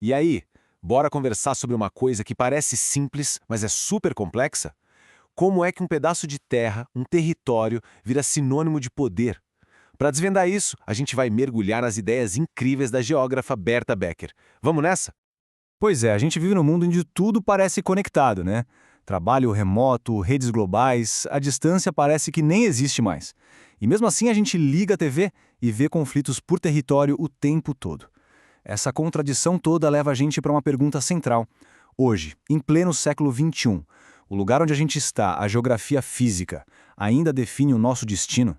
E aí, bora conversar sobre uma coisa que parece simples, mas é super complexa? Como é que um pedaço de terra, um território, vira sinônimo de poder? Para desvendar isso, a gente vai mergulhar nas ideias incríveis da geógrafa Berta Becker. Vamos nessa? Pois é, a gente vive num mundo onde tudo parece conectado, né? Trabalho remoto, redes globais, a distância parece que nem existe mais. E mesmo assim a gente liga a TV e vê conflitos por território o tempo todo. Essa contradição toda leva a gente para uma pergunta central. Hoje, em pleno século XXI, o lugar onde a gente está, a geografia física, ainda define o nosso destino?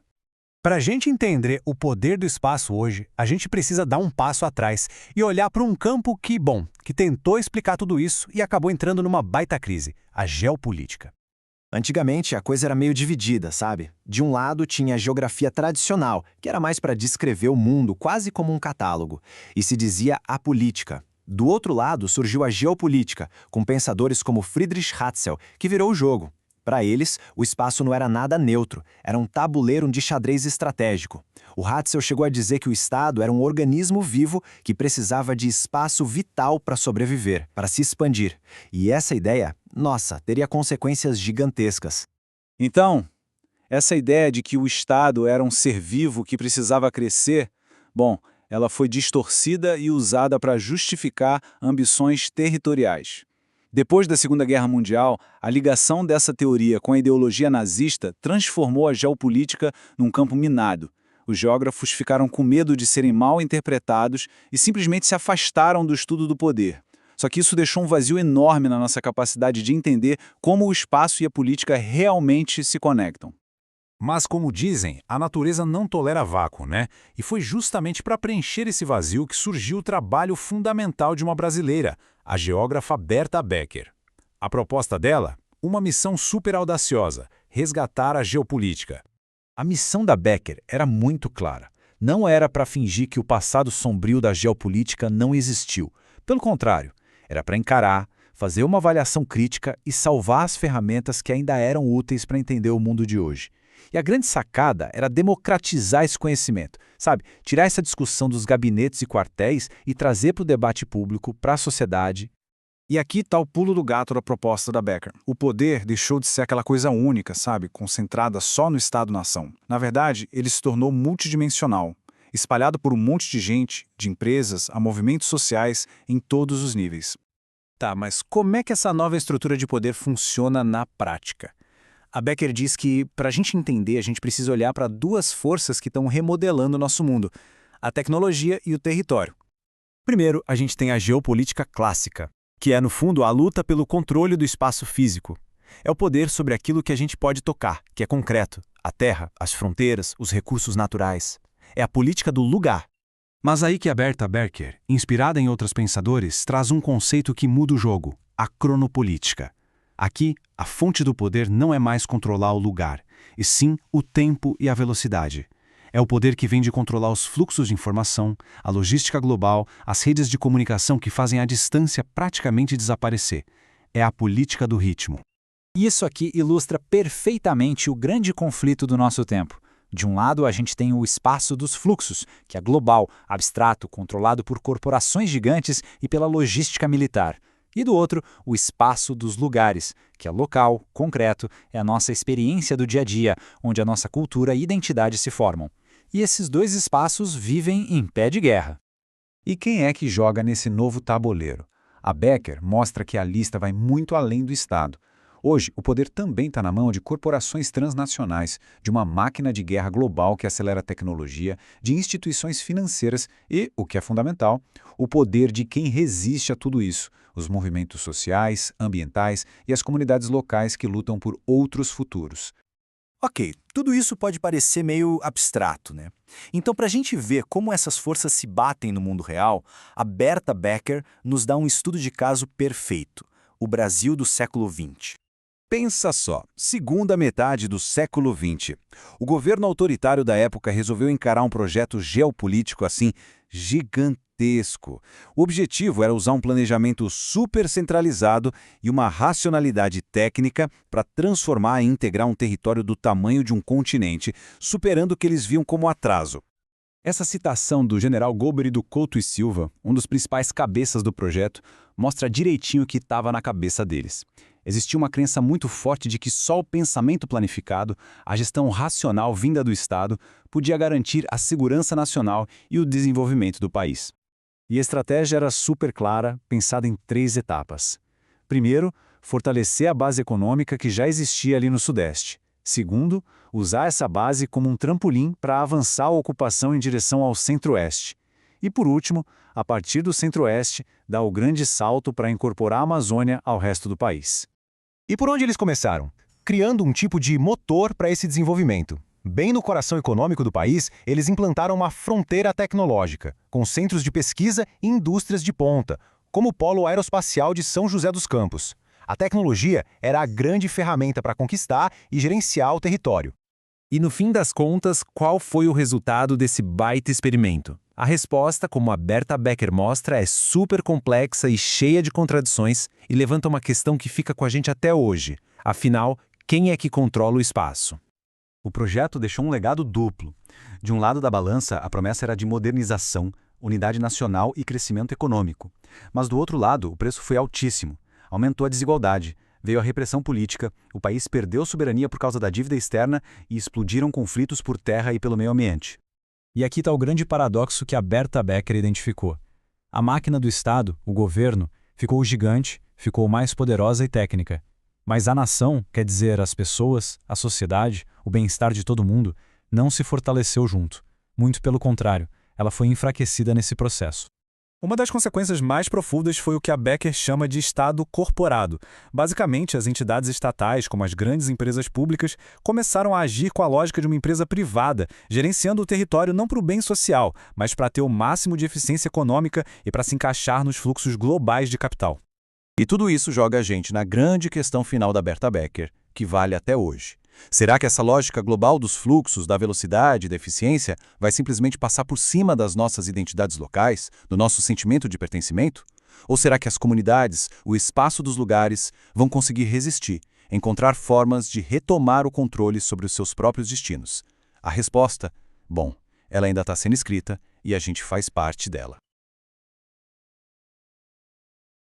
Para a gente entender o poder do espaço hoje, a gente precisa dar um passo atrás e olhar para um campo que tentou explicar tudo isso e acabou entrando numa baita crise, a geopolítica. Antigamente, a coisa era meio dividida, sabe? De um lado tinha a geografia tradicional, que era mais para descrever o mundo quase como um catálogo, e se dizia a política. Do outro lado surgiu a geopolítica, com pensadores como Friedrich Ratzel, que virou o jogo. Para eles, o espaço não era nada neutro, era um tabuleiro de xadrez estratégico. O Ratzel chegou a dizer que o Estado era um organismo vivo que precisava de espaço vital para sobreviver, para se expandir. E essa ideia, nossa, teria consequências gigantescas. Então, essa ideia de que o Estado era um ser vivo que precisava crescer, bom, ela foi distorcida e usada para justificar ambições territoriais. Depois da Segunda Guerra Mundial, a ligação dessa teoria com a ideologia nazista transformou a geopolítica num campo minado. Os geógrafos ficaram com medo de serem mal interpretados e simplesmente se afastaram do estudo do poder. Só que isso deixou um vazio enorme na nossa capacidade de entender como o espaço e a política realmente se conectam. Mas, como dizem, a natureza não tolera vácuo, né? E foi justamente para preencher esse vazio que surgiu o trabalho fundamental de uma brasileira, a geógrafa Berta Becker. A proposta dela? Uma missão super audaciosa: resgatar a geopolítica. A missão da Becker era muito clara. Não era para fingir que o passado sombrio da geopolítica não existiu. Pelo contrário, era para encarar, fazer uma avaliação crítica e salvar as ferramentas que ainda eram úteis para entender o mundo de hoje. E a grande sacada era democratizar esse conhecimento, sabe? Tirar essa discussão dos gabinetes e quartéis e trazer para o debate público, para a sociedade. E aqui está o pulo do gato da proposta da Becker. O poder deixou de ser aquela coisa única, sabe? Concentrada só no Estado-nação. Na verdade, ele se tornou multidimensional, espalhado por um monte de gente, de empresas, a movimentos sociais, em todos os níveis. Tá, mas como é que essa nova estrutura de poder funciona na prática? A Becker diz que, para a gente entender, a gente precisa olhar para duas forças que estão remodelando o nosso mundo: a tecnologia e o território. Primeiro, a gente tem a geopolítica clássica, que é, no fundo, a luta pelo controle do espaço físico. É o poder sobre aquilo que a gente pode tocar, que é concreto: a terra, as fronteiras, os recursos naturais. É a política do lugar. Mas aí que a Berta Becker, inspirada em outros pensadores, traz um conceito que muda o jogo: a cronopolítica. Aqui, a fonte do poder não é mais controlar o lugar, e sim o tempo e a velocidade. É o poder que vem de controlar os fluxos de informação, a logística global, as redes de comunicação que fazem a distância praticamente desaparecer. É a política do ritmo. Isso aqui ilustra perfeitamente o grande conflito do nosso tempo. De um lado, a gente tem o espaço dos fluxos, que é global, abstrato, controlado por corporações gigantes e pela logística militar. E do outro, o espaço dos lugares, que é local, concreto, é a nossa experiência do dia a dia, onde a nossa cultura e identidade se formam. E esses dois espaços vivem em pé de guerra. E quem é que joga nesse novo tabuleiro? A Becker mostra que a lista vai muito além do Estado. Hoje, o poder também está na mão de corporações transnacionais, de uma máquina de guerra global que acelera a tecnologia, de instituições financeiras e, o que é fundamental, o poder de quem resiste a tudo isso: os movimentos sociais, ambientais e as comunidades locais que lutam por outros futuros. Ok, tudo isso pode parecer meio abstrato, né? Então, para a gente ver como essas forças se batem no mundo real, a Berta Becker nos dá um estudo de caso perfeito: o Brasil do século XX. Pensa só, segunda metade do século XX. O governo autoritário da época resolveu encarar um projeto geopolítico assim, gigantesco. O objetivo era usar um planejamento super centralizado e uma racionalidade técnica para transformar e integrar um território do tamanho de um continente, superando o que eles viam como atraso. Essa citação do general Golbery do Couto e Silva, um dos principais cabeças do projeto, mostra direitinho o que estava na cabeça deles. Existia uma crença muito forte de que só o pensamento planificado, a gestão racional vinda do Estado, podia garantir a segurança nacional e o desenvolvimento do país. E a estratégia era super clara, pensada em 3 etapas. Primeiro, fortalecer a base econômica que já existia ali no Sudeste. Segundo, usar essa base como um trampolim para avançar a ocupação em direção ao Centro-Oeste. E por último, a partir do Centro-Oeste, dar o grande salto para incorporar a Amazônia ao resto do país. E por onde eles começaram? Criando um tipo de motor para esse desenvolvimento. Bem no coração econômico do país, eles implantaram uma fronteira tecnológica, com centros de pesquisa e indústrias de ponta, como o Polo Aeroespacial de São José dos Campos. A tecnologia era a grande ferramenta para conquistar e gerenciar o território. E no fim das contas, qual foi o resultado desse baita experimento? A resposta, como a Berta Becker mostra, é super complexa e cheia de contradições e levanta uma questão que fica com a gente até hoje. Afinal, quem é que controla o espaço? O projeto deixou um legado duplo. De um lado da balança, a promessa era de modernização, unidade nacional e crescimento econômico. Mas do outro lado, o preço foi altíssimo. Aumentou a desigualdade, veio a repressão política, o país perdeu soberania por causa da dívida externa e explodiram conflitos por terra e pelo meio ambiente. E aqui está o grande paradoxo que a Berta Becker identificou. A máquina do Estado, o governo, ficou gigante, ficou mais poderosa e técnica. Mas a nação, quer dizer, as pessoas, a sociedade, o bem-estar de todo mundo, não se fortaleceu junto. Muito pelo contrário, ela foi enfraquecida nesse processo. Uma das consequências mais profundas foi o que a Becker chama de Estado corporado. Basicamente, as entidades estatais, como as grandes empresas públicas, começaram a agir com a lógica de uma empresa privada, gerenciando o território não para o bem social, mas para ter o máximo de eficiência econômica e para se encaixar nos fluxos globais de capital. E tudo isso joga a gente na grande questão final da Berta Becker, que vale até hoje. Será que essa lógica global dos fluxos, da velocidade e da eficiência vai simplesmente passar por cima das nossas identidades locais, do nosso sentimento de pertencimento? Ou será que as comunidades, o espaço dos lugares, vão conseguir resistir, encontrar formas de retomar o controle sobre os seus próprios destinos? A resposta? Bom, ela ainda está sendo escrita e a gente faz parte dela.